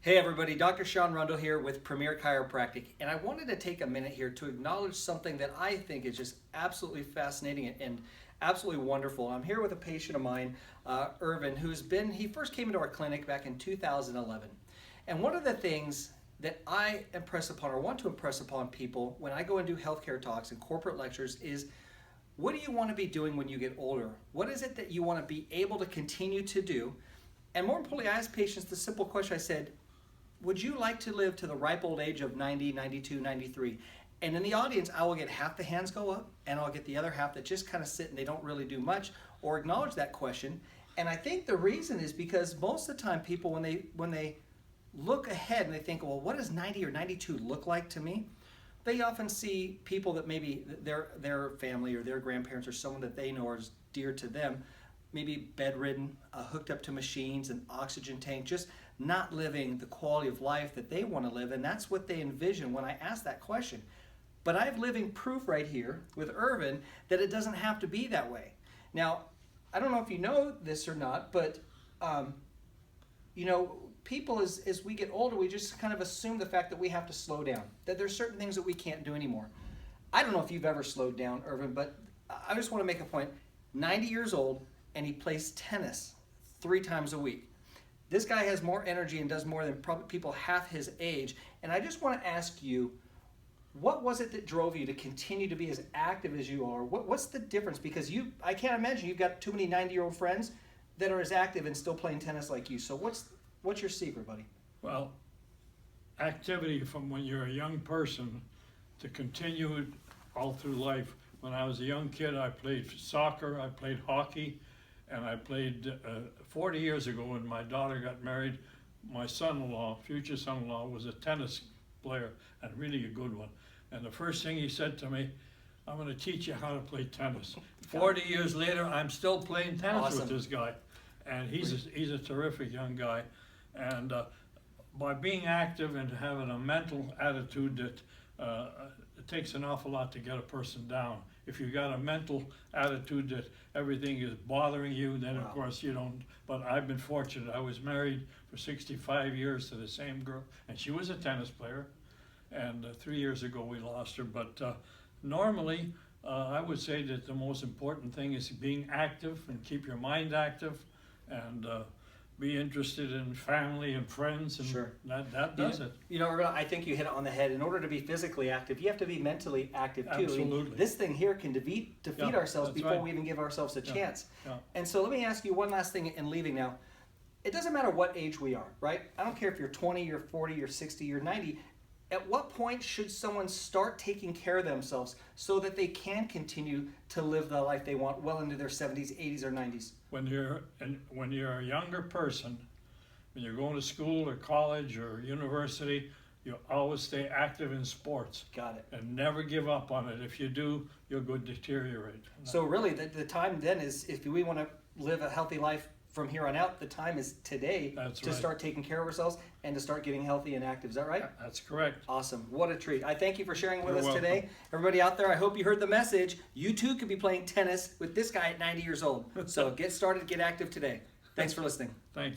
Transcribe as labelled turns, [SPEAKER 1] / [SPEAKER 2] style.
[SPEAKER 1] Hey everybody, Dr. Sean Rundle here with Premier Chiropractic, and I wanted to take a minute here to acknowledge something that I think is just absolutely fascinating and absolutely wonderful. I'm here with a patient of mine, Irvin, he first came into our clinic back in 2011. And one of the things that I impress upon or want to impress upon people when I go and do healthcare talks and corporate lectures is, what do you want to be doing when you get older? What is it that you want to be able to continue to do? And more importantly, I ask patients the simple question. I said, would you like to live to the ripe old age of 90, 92, 93? And in the audience, I will get half the hands go up, and I'll get the other half that just kind of sit and they don't really do much or acknowledge that question. And I think the reason is because most of the time people, when they look ahead and they think, well, what does 90 or 92 look like to me? They often see people that maybe their family or their grandparents or someone that they know is dear to them, maybe bedridden, hooked up to machines and oxygen tank, just not living the quality of life that they want to live, and that's what they envision when I ask that question. But I have living proof right here with Irvin that it doesn't have to be that way. Now, I don't know if you know this or not, but people as we get older, we just kind of assume the fact that we have to slow down, that there's certain things that we can't do anymore. I don't know if you've ever slowed down, Irvin, but I just want to make a point. 90 years old, and he plays tennis 3 times a week. This guy has more energy and does more than probably people half his age. And I just want to ask you, what was it that drove you to continue to be as active as you are? What's the difference? Because I can't imagine you've got too many 90-year-old friends that are as active and still playing tennis like you. So what's your secret, buddy?
[SPEAKER 2] Well, activity from when you're a young person to continue it all through life. When I was a young kid, I played soccer, I played hockey, and I played 40 years ago when my daughter got married. My son-in-law, future son-in-law, was a tennis player and really a good one. And the first thing he said to me, I'm going to teach you how to play tennis. 40 years later, I'm still playing tennis with this guy. And he's a terrific young guy. And by being active and having a mental attitude that it takes an awful lot to get a person down. If you've got a mental attitude that everything is bothering you, then of course you don't. But I've been fortunate. I was married for 65 years to the same girl, and she was a tennis player. And 3 years ago we lost her. But normally, I would say that the most important thing is being active and keep your mind active, and be interested in family and friends, and
[SPEAKER 1] sure.
[SPEAKER 2] that does it.
[SPEAKER 1] You know, I think you hit it on the head. In order to be physically active, you have to be mentally active too.
[SPEAKER 2] Absolutely.
[SPEAKER 1] I mean, this thing here can defeat ourselves before we even give ourselves a chance.
[SPEAKER 2] Yeah.
[SPEAKER 1] And so let me ask you one last thing in leaving now. It doesn't matter what age we are, right? I don't care if you're 20, you're 40, you're 60, you're 90. At what point should someone start taking care of themselves so that they can continue to live the life they want well into their 70s, 80s, or 90s?
[SPEAKER 2] When you're a younger person, when you're going to school or college or university, you always stay active in sports.
[SPEAKER 1] Got it.
[SPEAKER 2] And never give up on it. If you do, you'll go deteriorate.
[SPEAKER 1] So really, the time then is, if we want to live a healthy life from here on out, the time is today to start taking care of ourselves and to start getting healthy and active. Is that right?
[SPEAKER 2] That's correct.
[SPEAKER 1] Awesome. What a treat. I thank you for sharing with
[SPEAKER 2] You're
[SPEAKER 1] us
[SPEAKER 2] welcome.
[SPEAKER 1] today. Everybody out there, I hope you heard the message. You too could be playing tennis with this guy at 90 years old. So get started, get active today. Thanks for listening.
[SPEAKER 2] Thank you.